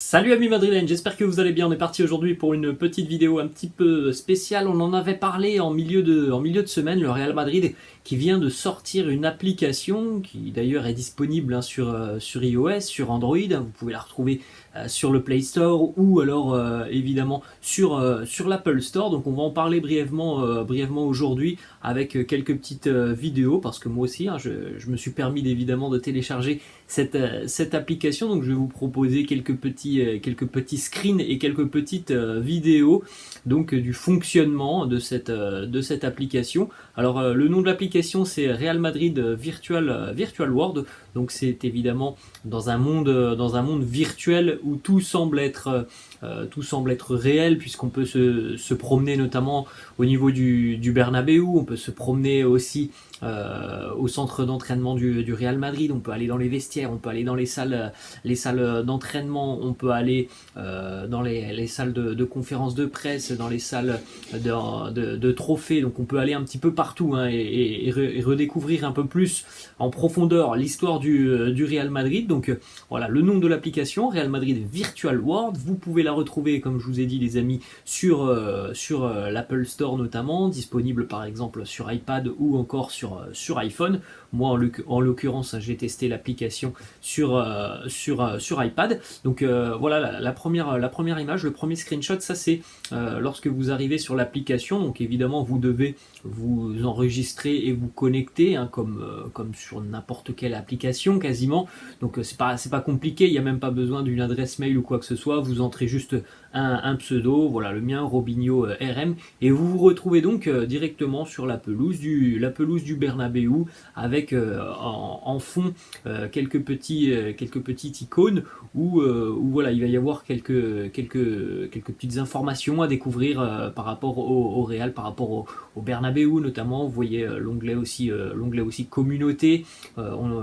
Salut amis madrilènes, j'espère que vous allez bien. On est parti aujourd'hui pour une petite vidéo un petit peu spéciale. On en avait parlé en milieu de semaine, le Real Madrid qui vient de sortir une application qui d'ailleurs est disponible sur iOS, sur Android. Vous pouvez la retrouver sur le Play Store ou alors évidemment sur l'Apple Store. Donc on va en parler brièvement aujourd'hui avec quelques petites vidéos parce que moi aussi je me suis permis évidemment de télécharger cette application. Donc je vais vous proposer quelques petits screens et quelques petites vidéos donc du fonctionnement de cette application. Alors le nom de l'application c'est Real Madrid Virtual World. Donc c'est évidemment dans un monde virtuel où tout semble être réel, puisqu'on peut se promener notamment au niveau du Bernabéu, on peut se promener aussi au centre d'entraînement du Real Madrid, on peut aller dans les vestiaires, on peut aller dans les salles d'entraînement, on peut aller dans les salles de conférences de presse, dans les salles de trophées. Donc on peut aller un petit peu partout et redécouvrir un peu plus en profondeur l'histoire du Real Madrid. Donc voilà, le nom de l'application, Real Madrid Virtual World. Vous pouvez la retrouver, comme je vous ai dit les amis, sur l'Apple Store notamment, disponible par exemple sur iPad ou encore sur iPhone. Moi en l'occurrence j'ai testé l'application sur iPad. Donc voilà la première image, le premier screenshot, ça c'est lorsque vous arrivez sur l'application. Donc évidemment vous devez vous enregistrer et vous connecter comme sur n'importe quelle application quasiment. Donc c'est pas compliqué, il n'y a même pas besoin d'une adresse mail ou quoi que ce soit. Vous entrez juste un pseudo, voilà le mien, Robinho RM, et vous vous retrouvez donc directement sur la pelouse du Bernabéu avec en fond quelques petites icônes où voilà, il va y avoir quelques petites informations à découvrir par rapport au Real, par rapport au Bernabéu notamment. Vous voyez l'onglet aussi communauté.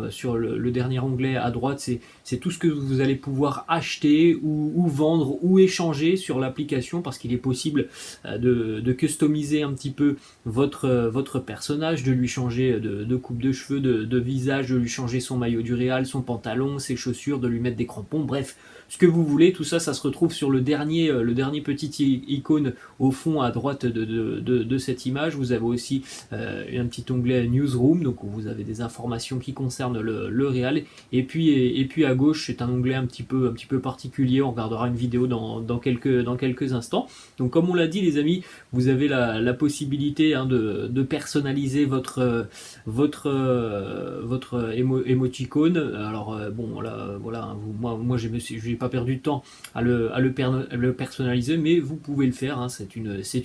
Sur le dernier onglet à droite, c'est tout ce que vous allez pouvoir acheter ou vendre ou échanger sur l'application, parce qu'il est possible de customiser un petit peu votre personnage, de lui changer de coupe de cheveux, de visage, de lui changer son maillot du Real, son pantalon, ses chaussures, de lui mettre des crampons, bref, ce que vous voulez. Tout ça, ça se retrouve sur le dernier petit icône au fond à droite de cette image. Vous avez aussi un petit onglet Newsroom, donc où vous avez des informations qui concernent le Real. Et puis à gauche, c'est un onglet un petit peu particulier. On regardera une vidéo dans quelques instants. Donc comme on l'a dit les amis, vous avez la possibilité de personnaliser votre émoticône. Alors bon là, voilà, moi j'ai pas perdu de temps à le personnaliser, mais vous pouvez le faire, c'est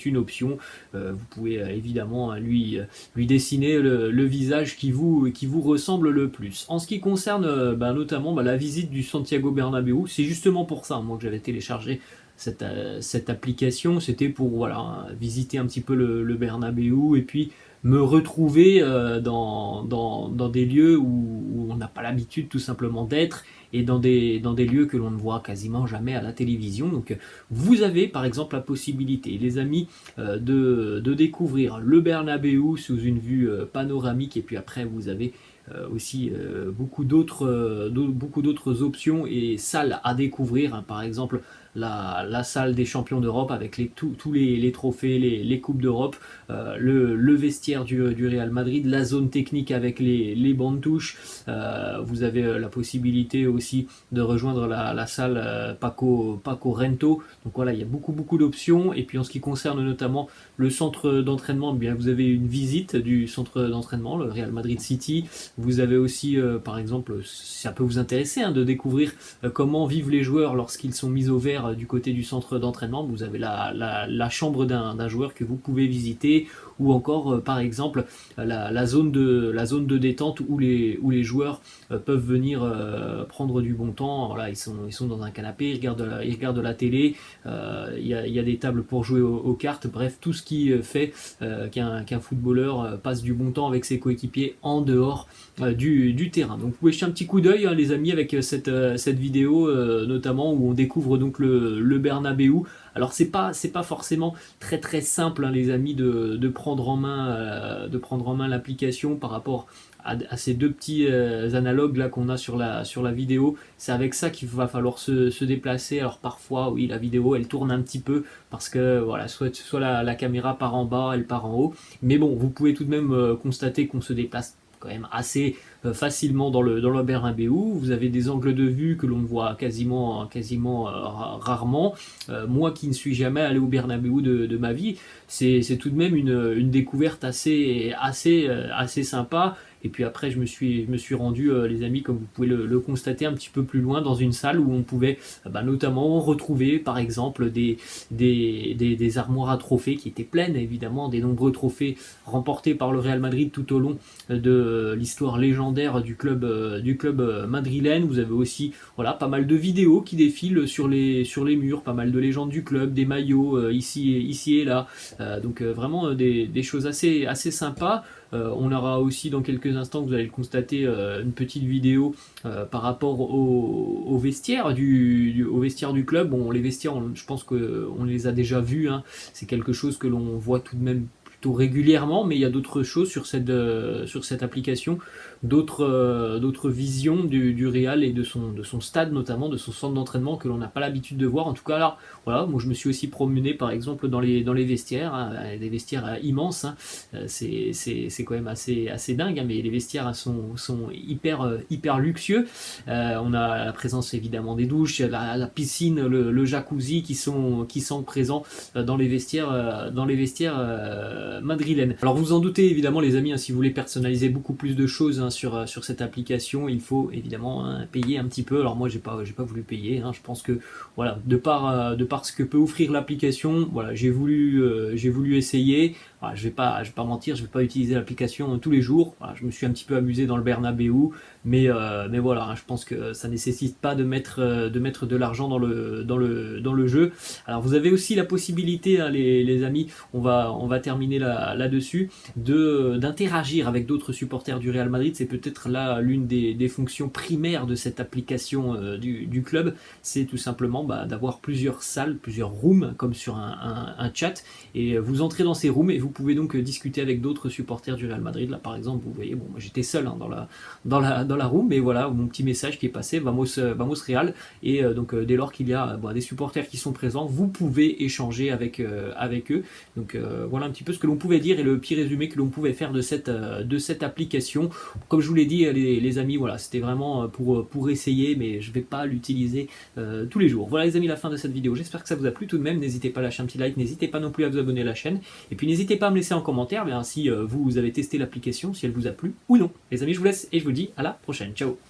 une option. Vous pouvez évidemment lui dessiner le visage qui vous ressemble le plus. En ce qui concerne notamment la visite du Santiago Bernabéu, c'est justement pour ça moi que j'avais téléchargé cette application. C'était pour voilà, visiter un petit peu le Bernabéu et puis me retrouver dans des lieux où on n'a pas l'habitude tout simplement d'être, et dans des lieux que l'on ne voit quasiment jamais à la télévision. Donc vous avez par exemple la possibilité les amis de découvrir le Bernabéu sous une vue panoramique, et puis après vous avez aussi beaucoup d'autres options et salles à découvrir, par exemple la salle des champions d'Europe avec tous les trophées, les coupes d'Europe, le vestiaire du Real Madrid, la zone technique avec les bancs de touche. Vous avez la possibilité aussi de rejoindre la salle Paco Rento. Donc voilà, il y a beaucoup d'options. Et puis en ce qui concerne notamment le centre d'entraînement, bien vous avez une visite du centre d'entraînement, le Real Madrid City. Vous avez aussi par exemple, ça peut vous intéresser de découvrir comment vivent les joueurs lorsqu'ils sont mis au vert du côté du centre d'entraînement. Vous avez la chambre d'un joueur que vous pouvez visiter, ou encore par exemple la zone de détente où les joueurs peuvent venir prendre du bon temps. Voilà, ils sont dans un canapé, ils regardent la télé, il y a des tables pour jouer aux cartes, bref, tout ce qui fait qu'un footballeur passe du bon temps avec ses coéquipiers en dehors du terrain. Donc vous pouvez jeter un petit coup d'œil, hein, les amis, avec cette vidéo notamment où on découvre donc le Bernabéu. Alors c'est pas forcément très simple, hein, les amis, de prendre en main l'application par rapport à ces deux petits analogues là qu'on a sur la vidéo. C'est avec ça qu'il va falloir se déplacer. Alors parfois, oui, la vidéo elle tourne un petit peu parce que voilà, soit la caméra part en bas, elle part en haut. Mais bon, vous pouvez tout de même constater qu'on se déplace quand même assez facilement dans le Bernabéu. Vous avez des angles de vue que l'on voit quasiment rarement. Moi qui ne suis jamais allé au Bernabéu de ma vie, c'est tout de même une découverte assez sympa. Et puis après, je me suis rendu, les amis, comme vous pouvez le constater, un petit peu plus loin dans une salle où on pouvait notamment retrouver, par exemple, des armoires à trophées qui étaient pleines, évidemment, des nombreux trophées remportés par le Real Madrid tout au long de l'histoire légendaire du club madrilène. Vous avez aussi voilà, pas mal de vidéos qui défilent sur les murs, pas mal de légendes du club, des maillots ici et là. Donc vraiment des choses assez sympas. On aura aussi dans quelques instants, vous allez le constater, une petite vidéo par rapport au vestiaire du club. Bon, les vestiaires, je pense qu'on les a déjà vus, hein. C'est quelque chose que l'on voit tout de même plutôt régulièrement, mais il y a d'autres choses sur cette application, d'autres visions du Real et de son stade, notamment de son centre d'entraînement, que l'on n'a pas l'habitude de voir. En tout cas là, voilà, moi je me suis aussi promené par exemple dans les vestiaires, hein, des vestiaires immenses, hein. C'est quand même assez dingue, hein, mais les vestiaires sont hyper luxueux. On a la présence évidemment des douches, la piscine, le jacuzzi qui sont présents dans les vestiaires madrilènes. Alors vous en doutez évidemment, les amis, hein, si vous voulez personnaliser beaucoup plus de choses, hein, sur cette application, il faut évidemment, hein, payer un petit peu. Alors moi j'ai pas voulu payer, hein. Je pense que voilà, de par ce que peut offrir l'application, voilà, j'ai voulu essayer. Voilà, je vais pas mentir, je vais pas utiliser l'application tous les jours. Voilà, je me suis un petit peu amusé dans le Bernabéu, mais voilà, hein, je pense que ça nécessite pas de mettre de l'argent dans le jeu. Alors vous avez aussi la possibilité, hein, les amis, on va terminer là-dessus, d'interagir avec d'autres supporters du Real Madrid. C'est peut-être là l'une des fonctions primaires de cette application du club, c'est tout simplement d'avoir plusieurs salles, plusieurs rooms, comme sur un chat, et vous entrez dans ces rooms et vous pouvez donc discuter avec d'autres supporters du Real Madrid. Là par exemple, vous voyez, bon, moi j'étais seul, hein, dans la room, mais voilà, mon petit message qui est passé, Vamos Real, et donc dès lors qu'il y a des supporters qui sont présents, vous pouvez échanger avec eux. Donc voilà un petit peu ce que l'on pouvait dire et le petit résumé que l'on pouvait faire de cette application. Comme je vous l'ai dit, les amis, voilà, c'était vraiment pour essayer, mais je vais pas l'utiliser tous les jours. Voilà les amis, la fin de cette vidéo. J'espère que ça vous a plu tout de même. N'hésitez pas à lâcher un petit like, n'hésitez pas non plus à vous abonner à la chaîne, et puis n'hésitez pas à me laisser en commentaire si vous avez testé l'application, si elle vous a plu ou non. Les amis, je vous laisse et je vous dis à la prochaine. Ciao.